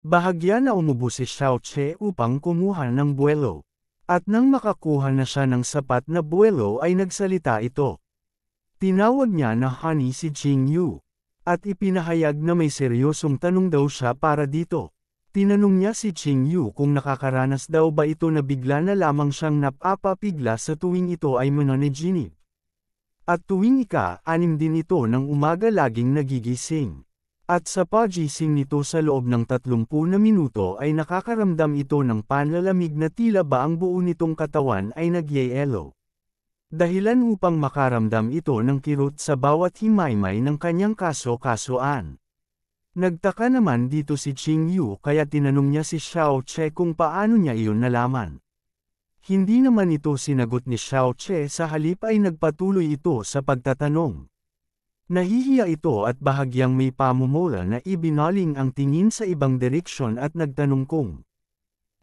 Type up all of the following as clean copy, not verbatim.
Bahagya na umubo si Xiao Che upang kumuha ng buwelo. At nang makakuha na siya ng sapat na buwelo ay nagsalita ito. Tinawag niya na honey si Jing Yu. At ipinahayag na may seryosong tanong daw siya para dito. Tinanong niya si Jing Yu kung nakakaranas daw ba ito na bigla na lamang siyang napapabigla sa tuwing ito ay mananaginip. At tuwing ika-6 din ito ng umaga laging nagigising. At sa pagising nito sa loob ng 30 na minuto ay nakakaramdam ito ng panlalamig na tila ba ang buo nitong katawan ay nagyayelo. Dahilan upang makaramdam ito ng kirot sa bawat himaymay ng kanyang kaso-kasuan. Nagtaka naman dito si Jing Yu kaya tinanong niya si Xiao Che kung paano niya iyon nalaman. Hindi naman ito sinagot ni Xiao Che, sa halip ay nagpatuloy ito sa pagtatanong. Nahihiya ito at bahagyang may pamumula na ibinaling ang tingin sa ibang direksyon at nagtanong kung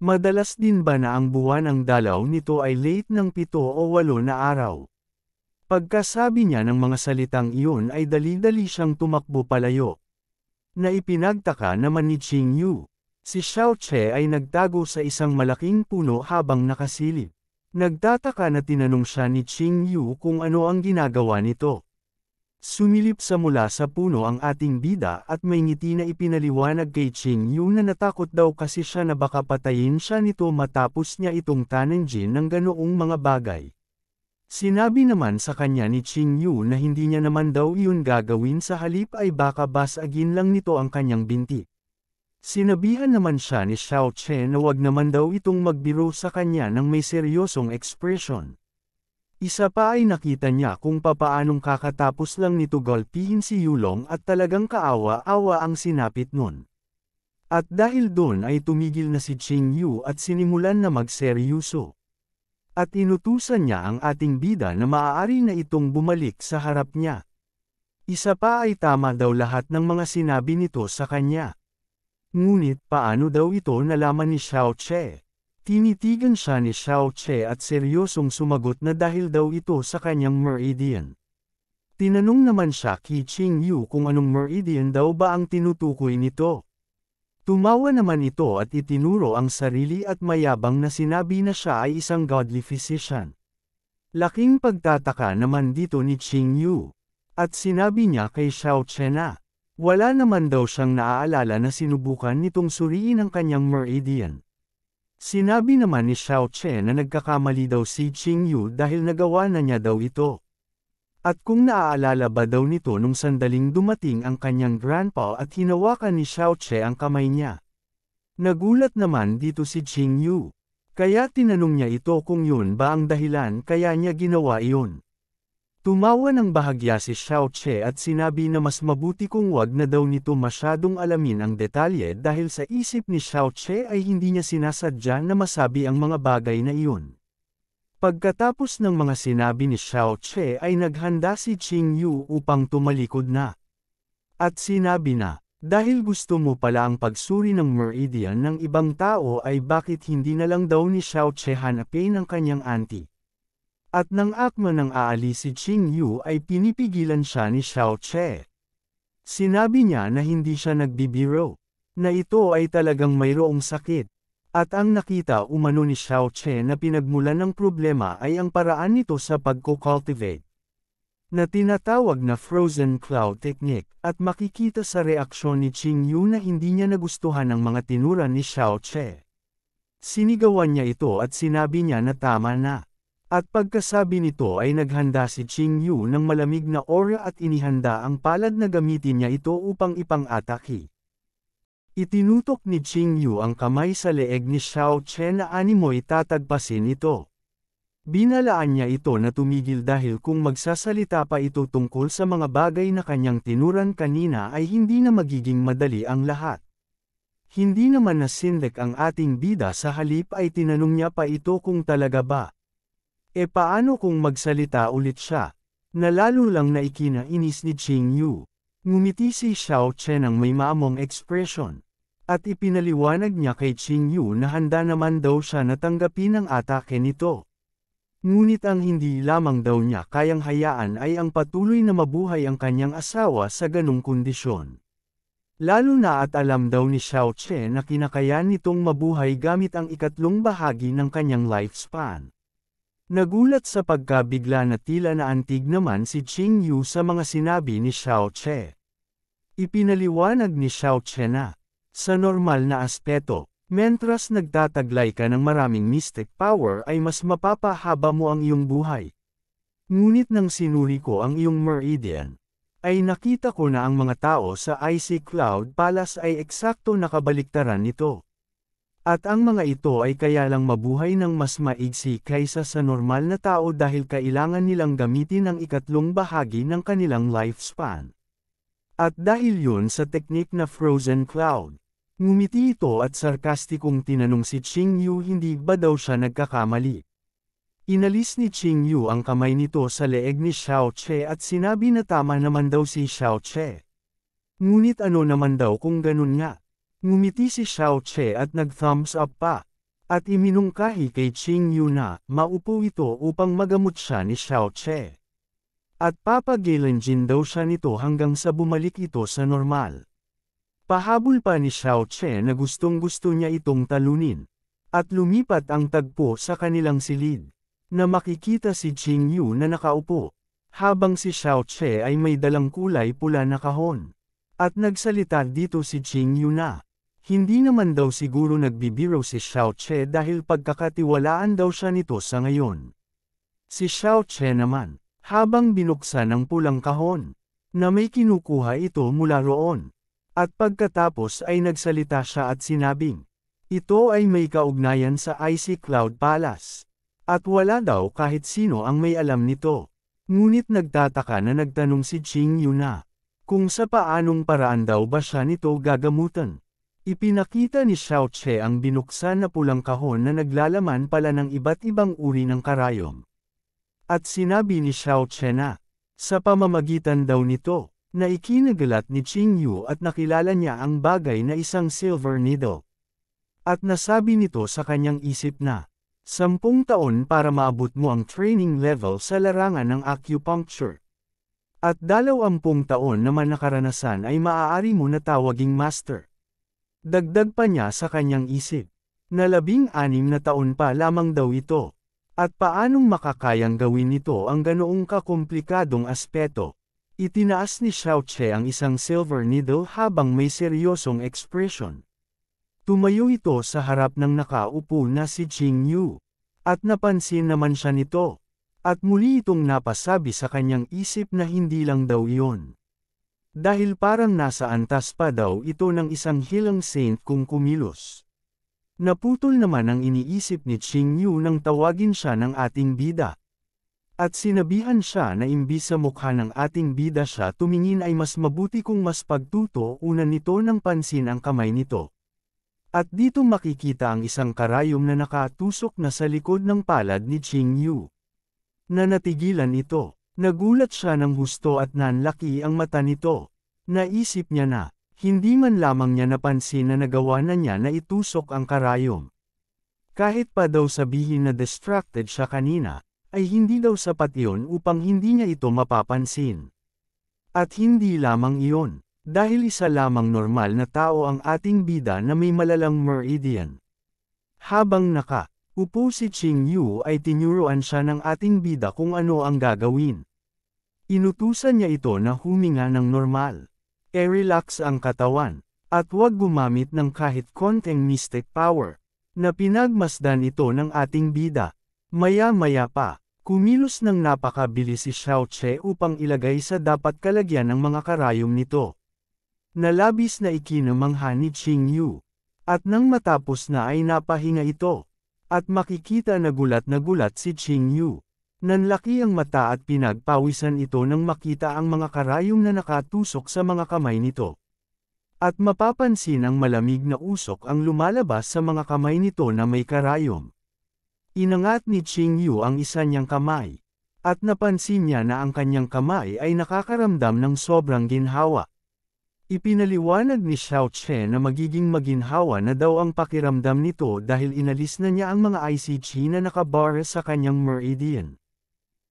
madalas din ba na ang buwan ang dalaw nito ay late ng 7 o 8 na araw. Pagkasabi niya ng mga salitang iyon ay dali-dali siyang tumakbo palayo. Na ipinagtaka naman ni Jing Yu. Si Xiao Che ay nagtago sa isang malaking puno habang nakasilip. Nagtataka na tinanong siya ni Jing Yu kung ano ang ginagawa nito. Sumilip sa mula sa puno ang ating bida at may ngiti na ipinaliwanag kay Jing Yu na natakot daw kasi siya na baka patayin siya nito matapos niya itong tanenjin ng ganoong mga bagay. Sinabi naman sa kanya ni Jing Yu na hindi niya naman daw iyon gagawin, sa halip ay baka basagin lang nito ang kanyang binti. Sinabihan naman siya ni Xiao Che na wag naman daw itong magbiro sa kanya ng may seryosong ekspresyon. Isa pa ay nakita niya kung papaanong kakatapos lang nito golpihin si Yulong at talagang kaawa-awa ang sinapit nun. At dahil doon ay tumigil na si Jing Yu at sinimulan na magseryoso. At inutusan niya ang ating bida na maaari na itong bumalik sa harap niya. Isa pa ay tama daw lahat ng mga sinabi nito sa kanya. Ngunit paano daw ito nalaman ni Xiao Che? Tinitigan siya ni Xiao Che at seryosong sumagot na dahil daw ito sa kanyang meridian. Tinanong naman siya kay Jing Yu kung anong meridian daw ba ang tinutukoy nito. Tumawa naman ito at itinuro ang sarili at mayabang na sinabi na siya ay isang godly physician. Laking pagtataka naman dito ni Jing Yu. At sinabi niya kay Xiao Che na wala naman daw siyang naaalala na sinubukan nitong suriin ang kanyang meridian. Sinabi naman ni Xiao Che na nagkakamali daw si Jing Yu dahil nagawa na niya daw ito. At kung naaalala ba daw nito nung sandaling dumating ang kanyang grandpa at hinawakan ni Xiao Che ang kamay niya. Nagulat naman dito si Jing Yu. Kaya tinanong niya ito kung yun ba ang dahilan kaya niya ginawa iyon. Tumawa ng bahagya si Xiao Che at sinabi na mas mabuti kung wag na daw nito masyadong alamin ang detalye dahil sa isip ni Xiao Che ay hindi niya sinasadya na masabi ang mga bagay na iyon. Pagkatapos ng mga sinabi ni Xiao Che ay naghanda si Jing Yu upang tumalikod na. At sinabi na, dahil gusto mo pala ang pagsuri ng meridian ng ibang tao ay bakit hindi na lang daw ni Xiao Che hanapin ang kanyang auntie. At nang akma ng aalis si Jing Yu ay pinipigilan siya ni Xiao Che. Sinabi niya na hindi siya nagbibiro, na ito ay talagang mayroong sakit. At ang nakita umano ni Xiao Che na pinagmulan ng problema ay ang paraan nito sa pagko-cultivate. Na tinatawag na frozen cloud technique, at makikita sa reaksyon ni Jing Yu na hindi niya nagustuhan ang mga tinura ni Xiao Che. Sinigawan niya ito at sinabi niya na tama na. At pagkasabi nito ay naghanda si Jing Yu ng malamig na aura at inihanda ang palad na gamitin niya ito upang ipang-atake. Itinutok ni Jing Yu ang kamay sa leeg ni Xiao Che na animoy tatagpasin ito. Binalaan niya ito na tumigil dahil kung magsasalita pa ito tungkol sa mga bagay na kanyang tinuran kanina ay hindi na magiging madali ang lahat. Hindi naman nasindak ang ating bida, sa halip ay tinanong niya pa ito kung talaga ba. E paano kung magsalita ulit siya? Nalalo lang na ikinainis ni Jing Yu. Ngumiti si Xiao Che ng may maamong ekspresyon. At ipinaliwanag niya kay Jing Yu na handa naman daw siya na tanggapin ang atake nito. Ngunit ang hindi lamang daw niya kayang hayaan ay ang patuloy na mabuhay ang kanyang asawa sa ganong kondisyon. Lalo na at alam daw ni Xiao Che na kinakayan nitong mabuhay gamit ang ikatlong bahagi ng kanyang lifespan. Nagulat sa pagkabigla na tila naantig naman si Qing Yu sa mga sinabi ni Xiao Che. Ipinaliwanag ni Xiao Che na, sa normal na aspeto, mentras nagtataglay ka ng maraming mystic power ay mas mapapahaba mo ang iyong buhay. Ngunit nang sinuri ko ang iyong meridian, ay nakita ko na ang mga tao sa Icy Cloud Palace ay eksakto nakabaliktaran nito. At ang mga ito ay kaya lang mabuhay ng mas maigsi kaysa sa normal na tao dahil kailangan nilang gamitin ang ikatlong bahagi ng kanilang lifespan. At dahil yun sa teknik na Frozen Cloud, ngumiti ito at sarkastikong tinanong si Qing Yu hindi ba daw siya nagkakamali. Inalis ni Qing Yu ang kamay nito sa leeg ni Xiao Che at sinabi na tama naman daw si Xiao Che. Ngunit ano naman daw kung ganun nga. Ngumiti si Xiao Che at nag-thumbs up pa, at iminungkahi kay Qing Yu na maupo ito upang magamot siya ni Xiao Che. At papagilanjin daw siya nito hanggang sa bumalik ito sa normal. Pahabol pa ni Xiao Che na gustong-gusto niya itong talunin, at lumipat ang tagpo sa kanilang silid, na makikita si Qing Yu na nakaupo, habang si Xiao Che ay may dalang kulay pula na kahon. At nagsalita dito si Qing Yu na, hindi naman daw siguro nagbibiro si Xiao Che dahil pagkakatiwalaan daw siya nito sa ngayon. Si Xiao Che naman, habang binuksan ang pulang kahon, na may kinukuha ito mula roon. At pagkatapos ay nagsalita siya at sinabing, ito ay may kaugnayan sa Icy Cloud Palace. At wala daw kahit sino ang may alam nito. Ngunit nagtataka na nagtanong si Qing Yu na, kung sa paanong paraan daw ba siya nito gagamutan. Ipinakita ni Xiao Che ang binuksan na pulang kahon na naglalaman pala ng iba't ibang uri ng karayom. At sinabi ni Xiao Che na, sa pamamagitan daw nito, na ikinagalat ni Qing Yu at nakilala niya ang bagay na isang silver needle. At nasabi nito sa kanyang isip na, 10 taon para maabot mo ang training level sa larangan ng acupuncture. At 20 taon naman na karanasan ay maaari mo na tawaging master. Dagdag pa niya sa kanyang isip, na 16 na taon pa lamang daw ito. At paanong makakayang gawin nito ang ganoong kakomplikadong aspeto? Itinaas ni Xiao Che ang isang silver needle habang may seryosong ekspresyon. Tumayo ito sa harap ng nakaupo na si Qing Yu. At napansin naman siya nito. At muli itong napasabi sa kanyang isip na hindi lang daw iyon. Dahil parang nasa antas pa daw ito ng isang hilang saint kung kumilos. Naputol naman ang iniisip ni Qing Yu nang tawagin siya ng ating bida. At sinabihan siya na imbis sa mukha ng ating bida siya tumingin ay mas mabuti kung mas pagtutuunan nito ng pansin ang kamay nito. At dito makikita ang isang karayom na nakatusok na sa likod ng palad ni Qing Yu. Na natigilan ito, nagulat siya ng husto at nanlaki ang mata nito. Naisip niya na, hindi man lamang niya napansin na nagawa na niya na itusok ang karayom. Kahit pa daw sabihin na distracted siya kanina, ay hindi daw sapat iyon upang hindi niya ito mapapansin. At hindi lamang iyon. Dahil isa lamang normal na tao ang ating bida na may malalang meridian. Habang nakaupo si Qing Yu ay tinuruan siya ng ating bida kung ano ang gagawin. Inutusan niya ito na huminga ng normal. I-relax ang katawan, at huwag gumamit ng kahit konting mystic power, na pinagmasdan ito ng ating bida. Maya-maya pa, kumilos ng napakabilis si Xiao Che upang ilagay sa dapat kalagyan ng mga karayom nito. Nalabis na ikinamangha ni Qing Yu. At nang matapos na ay napahinga ito. At makikita na gulat si Qing Yu. Nanlaki ang mata at pinagpawisan ito nang makita ang mga karayom na nakatusok sa mga kamay nito. At mapapansin ang malamig na usok ang lumalabas sa mga kamay nito na may karayom. Inangat ni Qing Yu ang isa niyang kamay. At napansin niya na ang kanyang kamay ay nakakaramdam ng sobrang ginhawa. Ipinaliwanag ni Xiao Che na magiging maginhawa na daw ang pakiramdam nito dahil inalis na niya ang mga ICG na nakabara sa kanyang meridian.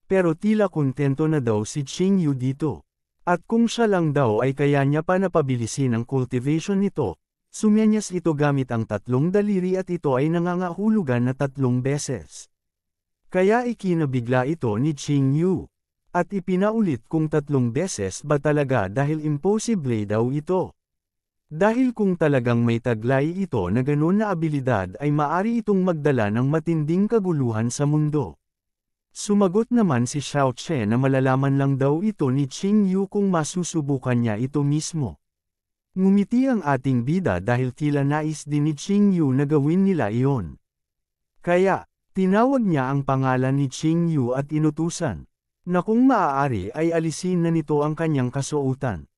Pero tila kontento na daw si Qing Yu dito. At kung siya lang daw ay kaya niya pa napabilisin ang cultivation nito, sumenyas ito gamit ang 3 daliri at ito ay nangangahulugan na 3 beses. Kaya ikinabigla ito ni Qing Yu. At ipinaulit kung 3 beses ba talaga dahil imposible daw ito. Dahil kung talagang may taglay ito na ganun na abilidad ay maari itong magdala ng matinding kaguluhan sa mundo. Sumagot naman si Xiao Che na malalaman lang daw ito ni Qing Yu kung masusubukan niya ito mismo. Ngumiti ang ating bida dahil tila nais din ni Qing Yu na gawin nila iyon. Kaya, tinawag niya ang pangalan ni Qing Yu at inutusan, na kung maaari ay alisin na nito ang kanyang kasuotan.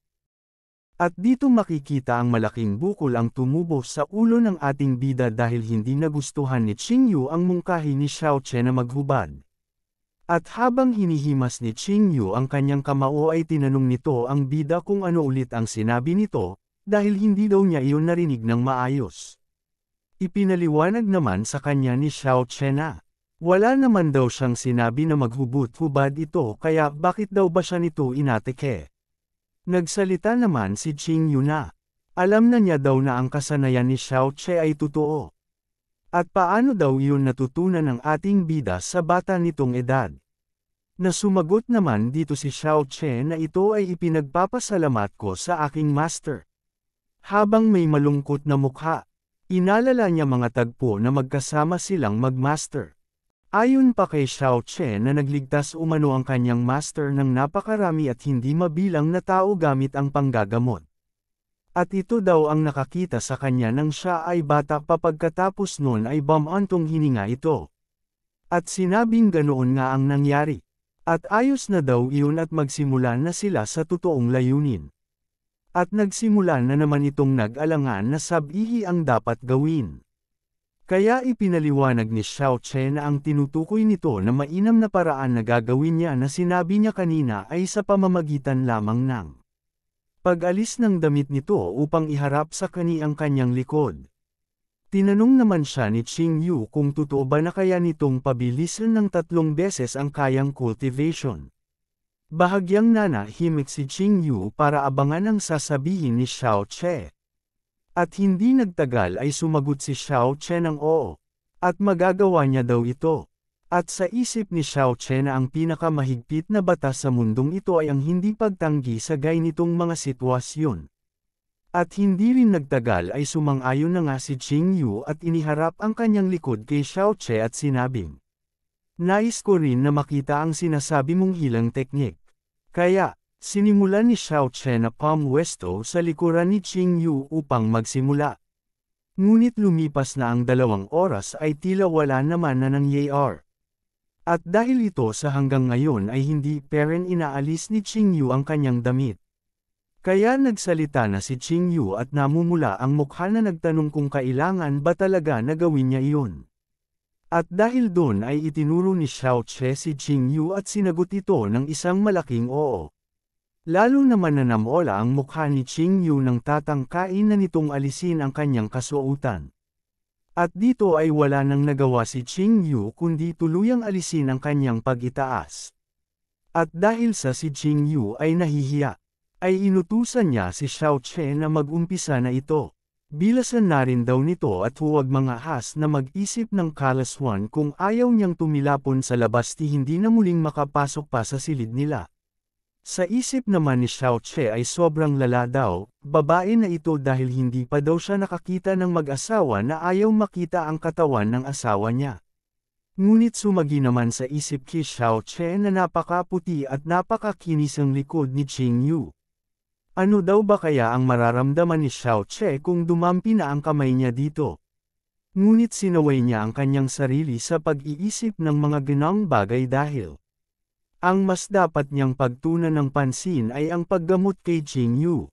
At dito makikita ang malaking bukol ang tumubo sa ulo ng ating bida dahil hindi nagustuhan ni Qing Yu ang mungkahi ni Xiao Che na maghubad. At habang hinihimas ni Qing Yu ang kanyang kamao ay tinanong nito ang bida kung ano ulit ang sinabi nito, dahil hindi daw niya iyon narinig ng maayos. Ipinaliwanag naman sa kanya ni Xiao Che na, wala naman daw siyang sinabi na maghubad-hubad ito kaya bakit daw ba siya nito inatake? Nagsalita naman si Qing Yu na, alam na niya daw na ang kasanayan ni Xiao Che ay totoo. At paano daw iyon natutunan ng ating bida sa bata nitong edad? Na sumagot naman dito si Xiao Che na ito ay ipinagpapasalamat ko sa aking master. Habang may malungkot na mukha, inalala niya mga tagpo na magkasama silang magmaster. Ayon pa kay Xiao Che na nagligtas umano ang kanyang master ng napakarami at hindi mabilang na tao gamit ang panggagamot. At ito daw ang nakakita sa kanya nang siya ay bata pa pagkatapos nun ay bumantong hininga ito. At sinabing ganoon nga ang nangyari. At ayos na daw iyon at magsimula na sila sa totoong layunin. At nagsimula na naman itong nag-alangan na sabihi ang dapat gawin. Kaya ipinaliwanag ni Xiao Che na ang tinutukoy nito na mainam na paraan na gagawin niya na sinabi niya kanina ay sa pamamagitan lamang ng pag-alis ng damit nito upang iharap sa ang kanyang likod. Tinanong naman siya ni Qing Yu kung totoo ba na kaya nitong pabilisan ng 3 beses ang kayang cultivation. Bahagyang nanahimik si Qing Yu para abangan ang sasabihin ni Xiao Che. At hindi nagtagal ay sumagot si Xiao Che ng oo. At magagawa niya daw ito. At sa isip ni Xiao Che na ang pinakamahigpit na batas sa mundong ito ay ang hindi pagtanggi sa ganitong mga sitwasyon. At hindi rin nagtagal ay sumang-ayon na nga si Qing Yu at iniharap ang kanyang likod kay Xiao Che at sinabing, nais ko rin na makita ang sinasabi mong hilang teknik. Kaya, sinimulan ni Xiao Che na pamwesto sa likuran ni Qing Yu upang magsimula. Ngunit lumipas na ang 2 oras ay tila wala naman na nangyayari. At dahil ito sa hanggang ngayon ay hindi peren inaalis ni Qing Yu ang kanyang damit. Kaya nagsalita na si Qing Yu at namumula ang mukha na nagtanong kung kailangan ba talaga na gawin niya iyon. At dahil doon ay itinuro ni Xiao Che si Qing Yu at sinagot ito ng isang malaking oo. Lalo naman nanamola ang mukha ni Qing Yu nang tatangkain na nitong alisin ang kanyang kasuotan. At dito ay wala nang nagawa si Qing Yu kundi tuluyang alisin ang kanyang pag-itaas. At dahil sa si Qing Yu ay nahihiya, ay inutusan niya si Xiao Che na mag-umpisa na ito. Bilasan na rin daw nito at huwag mga has na mag-isip ng kalaswan kung ayaw niyang tumilapon sa labas hindi na muling makapasok pa sa silid nila. Sa isip naman ni Xiao Che ay sobrang lala daw, babae na ito dahil hindi pa daw siya nakakita ng mag-asawa na ayaw makita ang katawan ng asawa niya. Ngunit sumagi naman sa isip kay Xiao Che na napakaputi at napakakinis ang likod ni Qing Yu. Ano daw ba kaya ang mararamdaman ni Xiao Che kung dumampi na ang kamay niya dito? Ngunit sinaway niya ang kanyang sarili sa pag-iisip ng mga ganang bagay dahil ang mas dapat niyang pagtuunan ng pansin ay ang paggamot kay Qing Yu.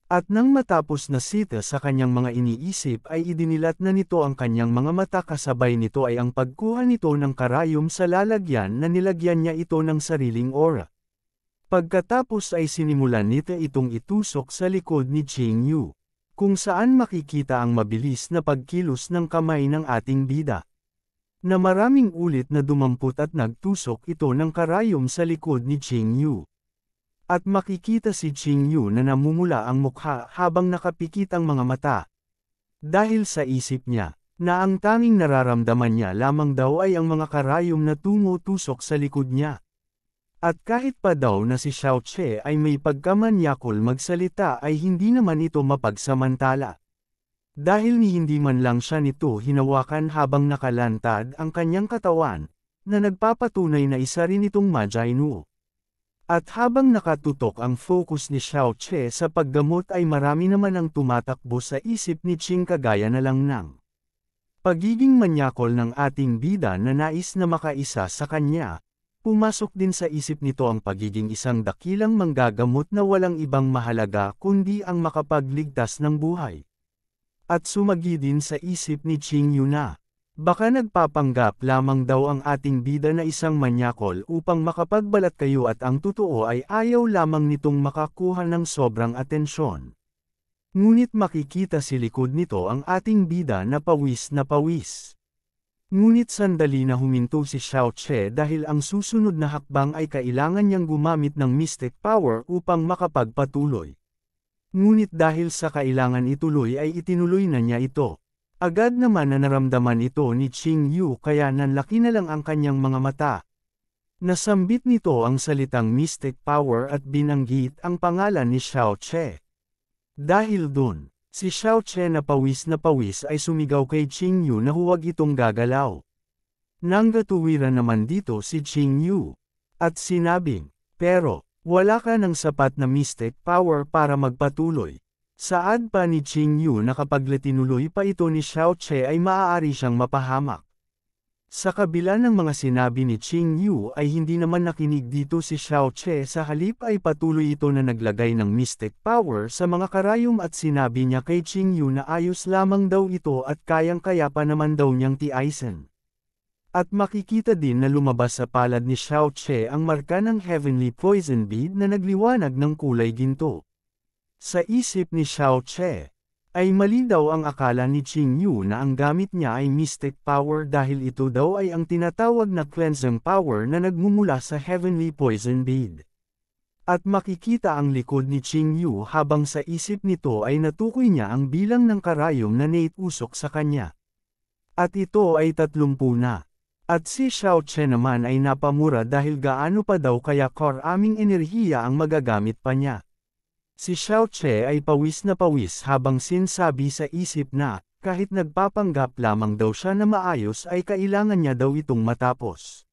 At nang matapos na sita sa kanyang mga iniisip ay idinilat na nito ang kanyang mga mata kasabay nito ay ang pagkuha nito ng karayom sa lalagyan na nilagyan niya ito ng sariling aura. Pagkatapos ay sinimulan nito itong itusok sa likod ni Qing Yu, kung saan makikita ang mabilis na pagkilos ng kamay ng ating bida. Na maraming ulit na dumampot at nagtusok ito ng karayom sa likod ni Qing Yu. At makikita si Qingyu na namumula ang mukha habang nakapikit ang mga mata. Dahil sa isip niya, na ang tanging nararamdaman niya lamang daw ay ang mga karayom na tumutusok sa likod niya. At kahit pa daw na si Xiao Che ay may pagkamanyakol magsalita ay hindi naman ito mapagsamantala. Dahil ni hindi man lang siya nito hinawakan habang nakalantad ang kanyang katawan, na nagpapatunay na isa rin itong Majinu. At habang nakatutok ang focus ni Xiao Che sa paggamot ay marami naman ang tumatakbo sa isip ni Qing kagaya na lang ng pagiging manyakol ng ating bida na nais na makaisa sa kanya. Pumasok din sa isip nito ang pagiging isang dakilang manggagamot na walang ibang mahalaga kundi ang makapagligtas ng buhay. At sumagi din sa isip ni Qingyu na baka nagpapanggap lamang daw ang ating bida na isang manyakol upang makapagbalat kayo at ang totoo ay ayaw lamang nitong makakuha ng sobrang atensyon. Ngunit makikita si likod nito ang ating bida na pawis na pawis. Ngunit sandali na huminto si Xiao Che dahil ang susunod na hakbang ay kailangan niyang gumamit ng mystic power upang makapagpatuloy. Ngunit dahil sa kailangan ituloy ay itinuloy na niya ito. Agad naman na naramdaman ito ni Qingyu kaya nanlaki na lang ang kanyang mga mata. Nasambit nito ang salitang mystic power at binanggit ang pangalan ni Xiao Che. Dahil dun, si Xiao Che na pawis ay sumigaw kay Qingyu na huwag itong gagalaw. Nanggatuwiran naman dito si Qingyu. At sinabing, pero, wala ka ng sapat na mystic power para magpatuloy. Saad pa ni Qingyu na kapag tinuloy pa ito ni Xiao Che ay maaari siyang mapahamak. Sa kabila ng mga sinabi ni Qingyu ay hindi naman nakinig dito si Xiao Che sa halip ay patuloy ito na naglagay ng mystic power sa mga karayom at sinabi niya kay Qingyu na ayos lamang daw ito at kayang-kaya pa naman daw niyang tiisin. At makikita din na lumabas sa palad ni Xiao Che ang marka ng Heavenly Poison Bead na nagliwanag ng kulay ginto. Sa isip ni Xiao Che, ay mali daw ang akala ni Qingyu na ang gamit niya ay mystic power dahil ito daw ay ang tinatawag na cleansing power na nagmumula sa Heavenly Poison Bead. At makikita ang likod ni Qingyu habang sa isip nito ay natukoy niya ang bilang ng karayom na naitusok sa kanya. At ito ay 30 na. At si Xiao Che naman ay napamura dahil gaano pa daw kaya karaming enerhiya ang magagamit pa niya. Si Xiao Che ay pawis na pawis habang sinsabi sa isip na, kahit nagpapanggap lamang daw siya na maayos ay kailangan niya daw itong matapos.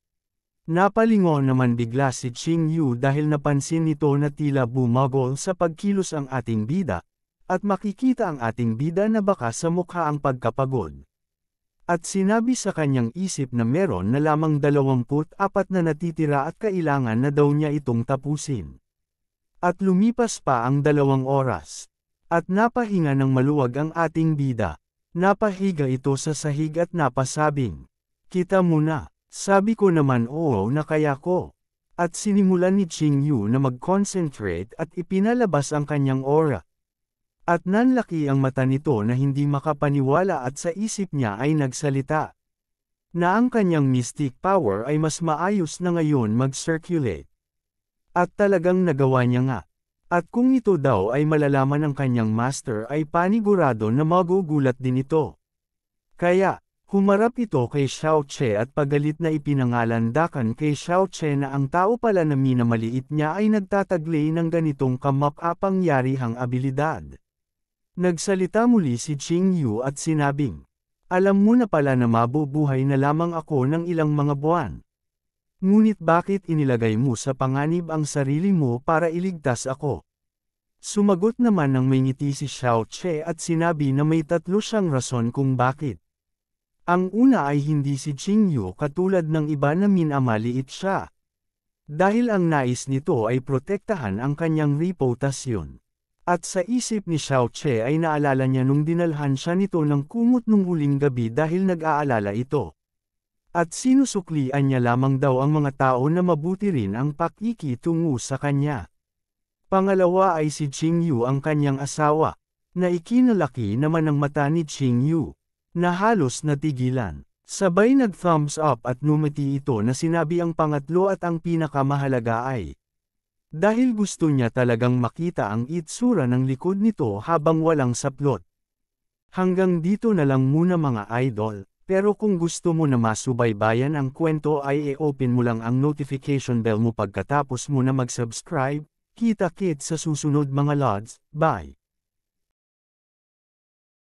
Napalingon naman bigla si Qingyu dahil napansin nito na tila bumagol sa pagkilos ang ating bida, at makikita ang ating bida na baka sa mukha ang pagkapagod. At sinabi sa kanyang isip na meron na lamang 24 na natitira at kailangan na daw niya itong tapusin. At lumipas pa ang 2 oras. At napahinga ng maluwag ang ating bida. Napahiga ito sa sahig at napasabing, "Kita mo na." Sabi ko naman oo na kaya ko. At sinimulan ni Qingyu na mag-concentrate at ipinalabas ang kanyang aura. At nanlaki ang mata nito na hindi makapaniwala at sa isip niya ay nagsalita. Na ang kanyang mystic power ay mas maayos na ngayon mag-circulate. At talagang nagawa niya nga. At kung ito daw ay malalaman ng kanyang master ay panigurado na magugulat din ito. Kaya, humarap ito kay Xiao Che at pagalit na ipinangalandakan kay Xiao Che na ang tao pala na minamaliit niya ay nagtataglay ng ganitong kamapapangyarihang abilidad. Nagsalita muli si Qingyu at sinabing, "Alam mo na pala na mabubuhay na lamang ako ng ilang mga buwan. Ngunit bakit inilagay mo sa panganib ang sarili mo para iligtas ako?" Sumagot naman ng may ngiti si Xiao Che at sinabi na may 3 siyang rason kung bakit. Ang una ay hindi si Qingyu katulad ng iba na minamaliit siya. Dahil ang nais nito ay protektahan ang kanyang reputasyon. At sa isip ni Xiao Che ay naalala niya nung dinalhan siya nito ng kumot nung huling gabi dahil nag-aalala ito. At sinusuklian niya lamang daw ang mga tao na mabuti rin ang pakikitungo sa kanya. Pangalawa ay si Qingyu ang kanyang asawa, na ikinalaki naman ang mata ni Qingyu, na halos natigilan. Sabay nag-thumbs up at numiti ito na sinabi ang pangatlo at ang pinakamahalaga ay, Dahil gusto niya talagang makita ang itsura ng likod nito habang walang saplot. Hanggang dito na lang muna mga idol, pero kung gusto mo na masubaybayan ang kwento ay i-open mo lang ang notification bell mo pagkatapos mo na mag-subscribe. Kita-kits sa susunod mga lods, bye!